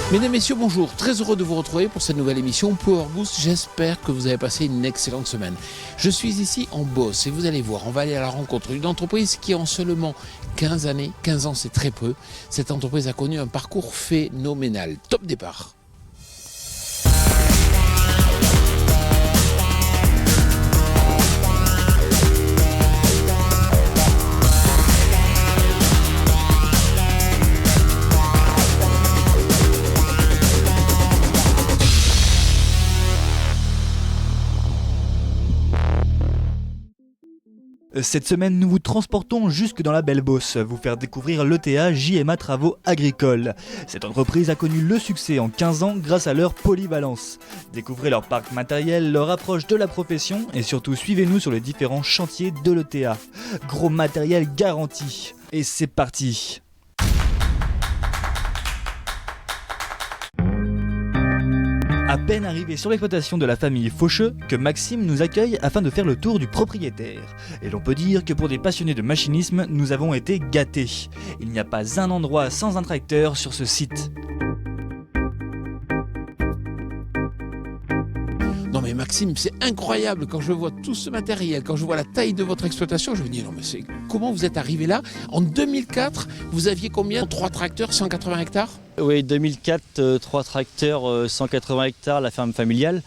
Mesdames, Messieurs, bonjour. Très heureux de vous retrouver pour cette nouvelle émission Power Boost. J'espère que vous avez passé une excellente semaine. Je suis ici en Beauce et vous allez voir, on va aller à la rencontre d'une entreprise qui en seulement 15 années, 15 ans c'est très peu, cette entreprise a connu un parcours phénoménal. Top départ. Cette semaine, nous vous transportons jusque dans la belle Beauce, vous faire découvrir l'ETA JMA Travaux Agricoles. Cette entreprise a connu le succès en 15 ans grâce à leur polyvalence. Découvrez leur parc matériel, leur approche de la profession et surtout suivez-nous sur les différents chantiers de l'ETA. Gros matériel garanti. Et c'est parti! À peine arrivé sur l'exploitation de la famille Faucheux, que Maxime nous accueille afin de faire le tour du propriétaire. Et l'on peut dire que pour des passionnés de machinisme, nous avons été gâtés. Il n'y a pas un endroit sans un tracteur sur ce site. Non mais Maxime, c'est incroyable quand je vois tout ce matériel, quand je vois la taille de votre exploitation, je me dis non mais c'est comment vous êtes arrivé là? En 2004, vous aviez combien? 3 tracteurs, 180 hectares? Oui, 2004, 3 tracteurs, 180 hectares, la ferme familiale.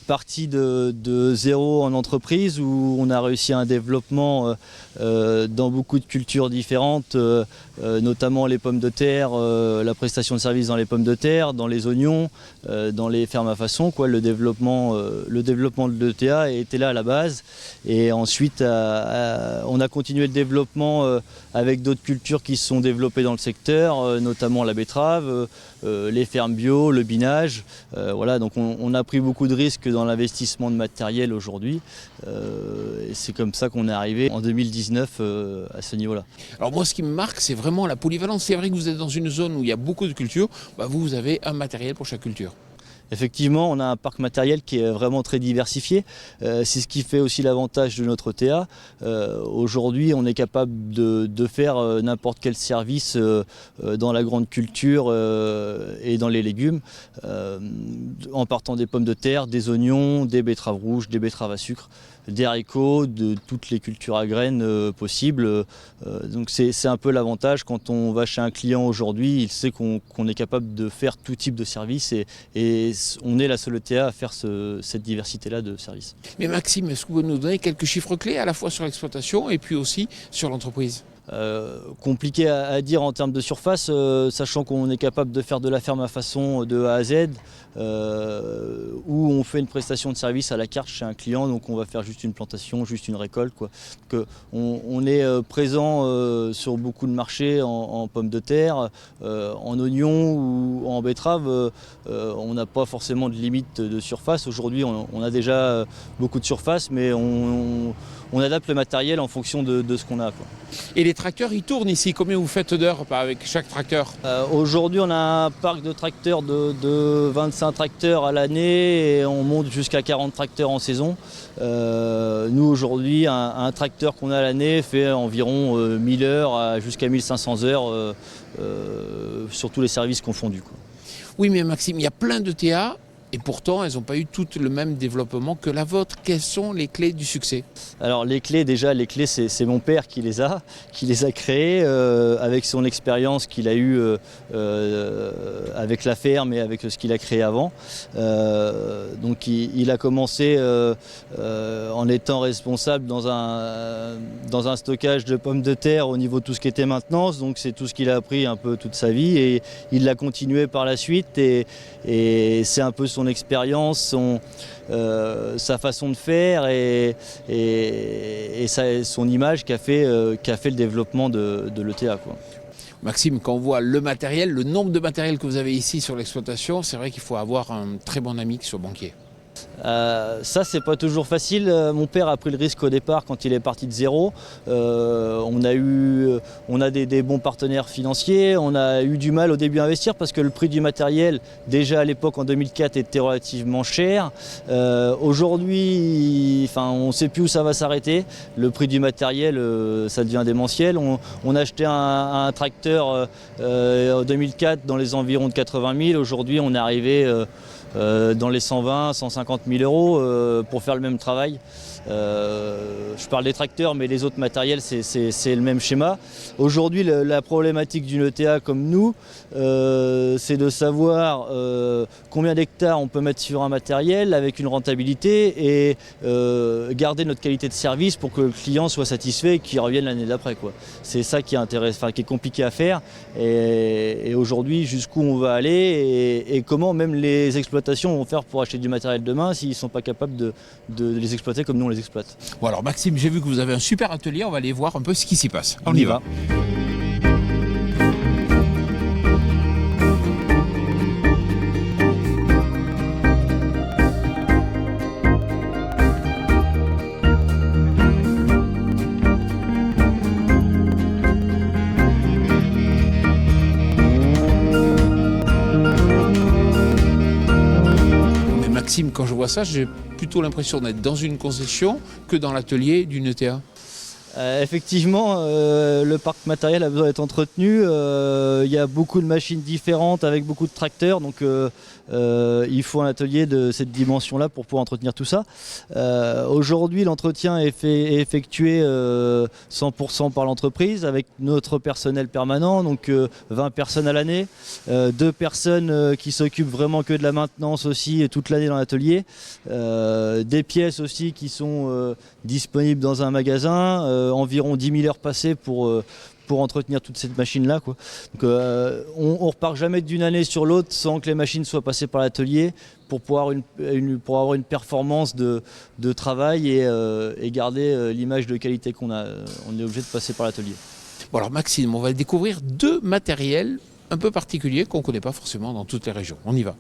Parti de zéro en entreprise où on a réussi un développement dans beaucoup de cultures différentes, notamment les pommes de terre, la prestation de services dans les pommes de terre, dans les oignons, dans les fermes à façon, quoi. Le développement de l'ETA était là à la base. Et ensuite, on a continué le développement avec d'autres cultures qui se sont développées dans le secteur, notamment la betterave, les fermes bio, le binage. Voilà, donc on a pris beaucoup de risques dans l'investissement de matériel aujourd'hui. Et c'est comme ça qu'on est arrivé en 2019 à ce niveau-là. Alors moi ce qui me marque c'est vraiment la polyvalence. C'est vrai que vous êtes dans une zone où il y a beaucoup de cultures, vous avez un matériel pour chaque culture. Effectivement, on a un parc matériel qui est vraiment très diversifié. C'est ce qui fait aussi l'avantage de notre ETA. Aujourd'hui, on est capable de faire n'importe quel service dans la grande culture et dans les légumes, en partant des pommes de terre, des oignons, des betteraves rouges, des betteraves à sucre, des haricots, de toutes les cultures à graines possibles. Donc c'est un peu l'avantage quand on va chez un client aujourd'hui, il sait qu'on est capable de faire tout type de service et on est la seule ETA à faire cette diversité-là de services. Mais Maxime, est-ce que vous pouvez nous donner quelques chiffres clés à la fois sur l'exploitation et puis aussi sur l'entreprise? Compliqué à dire en termes de surface, sachant qu'on est capable de faire de la ferme à façon de A à Z, où on fait une prestation de service à la carte chez un client, donc on va faire juste une plantation, juste une récolte, quoi. Donc, on est présent sur beaucoup de marchés en pommes de terre, en oignons ou en betterave. On n'a pas forcément de limite de surface. Aujourd'hui, on a déjà beaucoup de surface, mais on adapte le matériel en fonction de ce qu'on a, quoi. Et les tracteurs, ils tournent ici. Combien vous faites d'heures avec chaque tracteur? Aujourd'hui, on a un parc de tracteurs de 25 tracteurs à l'année et on monte jusqu'à 40 tracteurs en saison. Nous, aujourd'hui, un tracteur qu'on a à l'année fait environ 1000 heures jusqu'à 1500 heures sur tous les services confondus, quoi. Oui, mais Maxime, il y a plein de TA. Et pourtant, elles n'ont pas eu toutes le même développement que la vôtre. Quelles sont les clés du succès? Alors les clés, c'est mon père qui les a créées avec son expérience qu'il a eue avec la ferme et avec ce qu'il a créé avant. Donc il a commencé en étant responsable dans un stockage de pommes de terre au niveau de tout ce qui était maintenance. Donc c'est tout ce qu'il a appris un peu toute sa vie et il l'a continué par la suite et c'est un peu son expérience, sa façon de faire et son image qui a fait le développement de l'ETA, quoi. Maxime, quand on voit le matériel, le nombre de matériel que vous avez ici sur l'exploitation, c'est vrai qu'il faut avoir un très bon ami qui soit banquier. Ça, c'est pas toujours facile. Mon père a pris le risque au départ quand il est parti de zéro. On a des bons partenaires financiers. On a eu du mal au début à investir parce que le prix du matériel, déjà à l'époque en 2004, était relativement cher. Aujourd'hui, on ne sait plus où ça va s'arrêter. Le prix du matériel, ça devient démentiel. On a acheté un tracteur en 2004 dans les environs de 80 000. Aujourd'hui, on est arrivé dans les 120, 150 000 euros pour faire le même travail. Je parle des tracteurs, mais les autres matériels, c'est le même schéma. Aujourd'hui, la problématique d'une ETA comme nous, c'est de savoir combien d'hectares on peut mettre sur un matériel avec une rentabilité et garder notre qualité de service pour que le client soit satisfait et qu'il revienne l'année d'après, quoi. C'est ça qui est qui est compliqué à faire. Et aujourd'hui, jusqu'où on va aller et comment même les exploitations vont faire pour acheter du matériel demain s'ils ne sont pas capables de les exploiter comme nous on les exploite. Bon alors Maxime, j'ai vu que vous avez un super atelier, on va aller voir un peu ce qui s'y passe. On y va. Maxime, quand je vois ça, j'ai plutôt l'impression d'être dans une concession que dans l'atelier d'une ETA. Effectivement, le parc matériel a besoin d'être entretenu. Il y a beaucoup de machines différentes avec beaucoup de tracteurs, donc il faut un atelier de cette dimension-là pour pouvoir entretenir tout ça. Aujourd'hui, l'entretien est effectué 100% par l'entreprise avec notre personnel permanent, donc 20 personnes à l'année, 2 personnes qui s'occupent vraiment que de la maintenance aussi toute l'année dans l'atelier, des pièces aussi qui sont disponibles dans un magasin. Environ 10 000 heures passées pour entretenir toute cette machine-là, quoi. Donc, on repart jamais d'une année sur l'autre sans que les machines soient passées par l'atelier pour avoir une performance de travail et garder l'image de qualité qu'on a. On est obligé de passer par l'atelier. Bon alors Maxime, on va découvrir 2 matériels un peu particuliers qu'on ne connaît pas forcément dans toutes les régions. On y va.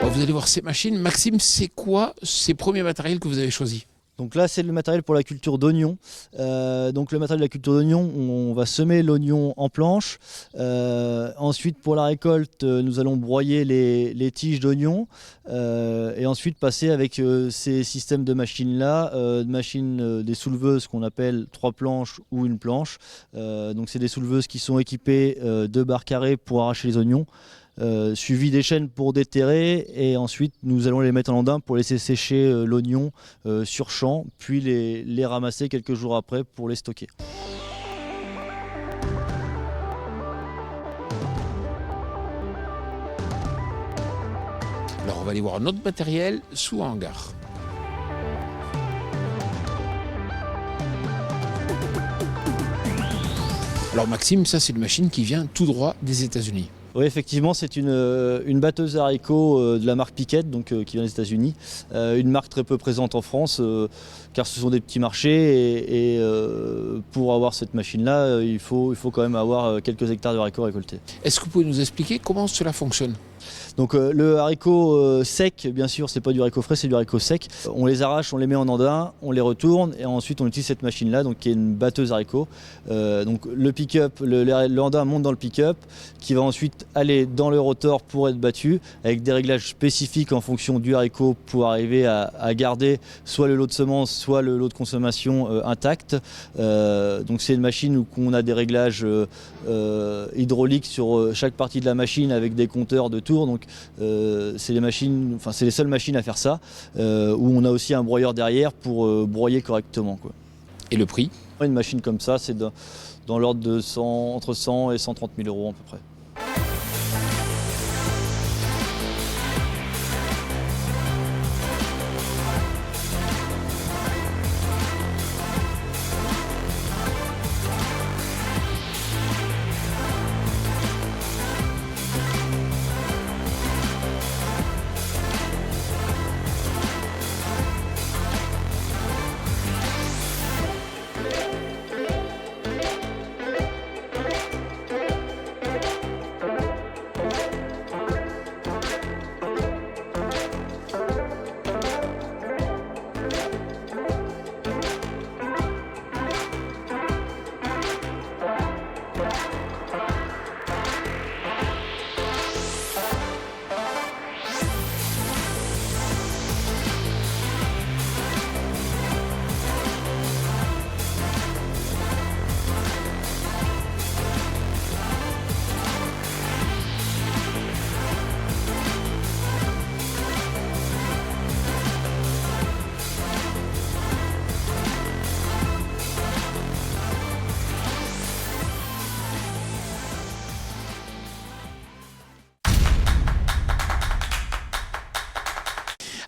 Vous allez voir ces machines. Maxime, c'est quoi ces premiers matériels que vous avez choisis ? Donc là, c'est le matériel pour la culture d'oignons. Donc le matériel de la culture d'oignons, on va semer l'oignon en planche. Ensuite, pour la récolte, nous allons broyer les tiges d'oignons. Et ensuite passer avec ces systèmes de machines-là, des souleveuses qu'on appelle 3 planches ou une planche. Donc c'est des souleveuses qui sont équipées de barres carrées pour arracher les oignons. Suivi des chaînes pour déterrer et ensuite nous allons les mettre en andin pour laisser sécher l'oignon sur champ puis les ramasser quelques jours après pour les stocker. Alors on va aller voir un autre matériel sous hangar. Alors Maxime, ça c'est une machine qui vient tout droit des États-Unis. Oui, effectivement, c'est une batteuse à haricots de la marque Piquet, donc qui vient des États-Unis. Une marque très peu présente en France, car ce sont des petits marchés et pour avoir cette machine-là, il faut quand même avoir quelques hectares de haricots récoltés. Est-ce que vous pouvez nous expliquer comment cela fonctionne ? Donc le haricot sec, bien sûr, c'est pas du haricot frais, c'est du haricot sec. On les arrache, on les met en andin, on les retourne et ensuite on utilise cette machine-là, donc qui est une batteuse haricot. Donc le pick-up, le andin monte dans le pick-up, qui va ensuite aller dans le rotor pour être battu, avec des réglages spécifiques en fonction du haricot pour arriver à garder soit le lot de semences, soit le lot de consommation intact. Donc c'est une machine où on a des réglages hydrauliques sur chaque partie de la machine avec des compteurs de tours. Donc c'est les seules machines à faire ça, où on a aussi un broyeur derrière pour broyer correctement, quoi. Et le prix ? Une machine comme ça, c'est dans l'ordre de entre 100 et 130 000 euros à peu près.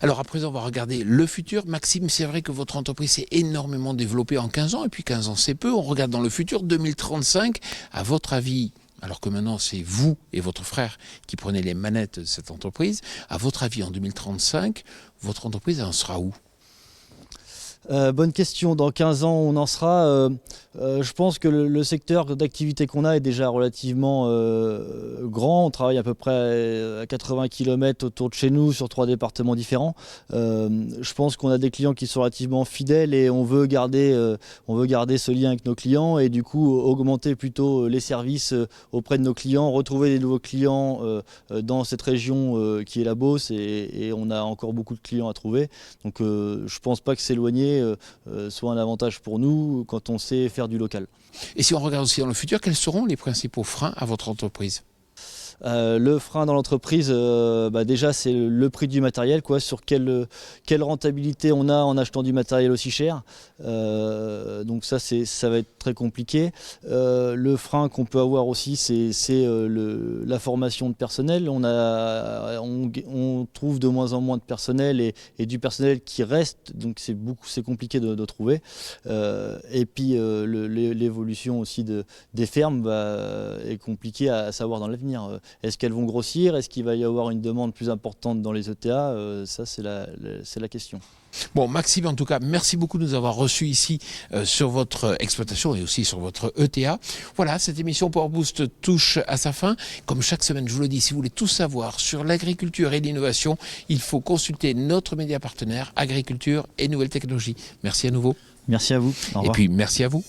Alors à présent, on va regarder le futur. Maxime, c'est vrai que votre entreprise s'est énormément développée en 15 ans, et puis 15 ans c'est peu. On regarde dans le futur, 2035, à votre avis, alors que maintenant c'est vous et votre frère qui prenez les manettes de cette entreprise, à votre avis en 2035, votre entreprise en sera où ? Bonne question. Dans 15 ans, on en sera. Je pense que le secteur d'activité qu'on a est déjà relativement grand. On travaille à peu près à 80 km autour de chez nous sur 3 départements différents. Je pense qu'on a des clients qui sont relativement fidèles et on veut garder ce lien avec nos clients et du coup augmenter plutôt les services auprès de nos clients, retrouver des nouveaux clients dans cette région qui est la Beauce et on a encore beaucoup de clients à trouver. Donc je ne pense pas que s'éloigner soit un avantage pour nous quand on sait faire du local. Et si on regarde aussi dans le futur, quels seront les principaux freins à votre entreprise ? Le frein dans l'entreprise, déjà c'est le prix du matériel, sur quelle rentabilité on a en achetant du matériel aussi cher. Donc ça va être très compliqué. Le frein qu'on peut avoir aussi, c'est la formation de personnel. On trouve de moins en moins de personnel et du personnel qui reste, donc c'est compliqué de trouver. Et puis l'évolution aussi des fermes est compliquée à savoir dans l'avenir. Est-ce qu'elles vont grossir? Est-ce qu'il va y avoir une demande plus importante dans les ETA? Ça, c'est la question. Bon, Maxime, en tout cas, merci beaucoup de nous avoir reçus ici sur votre exploitation et aussi sur votre ETA. Voilà, cette émission Power Boost touche à sa fin. Comme chaque semaine, je vous le dis, si vous voulez tout savoir sur l'agriculture et l'innovation, il faut consulter notre média partenaire Agriculture et Nouvelles Technologies. Merci à nouveau. Merci à vous. Au revoir. Et puis, merci à vous.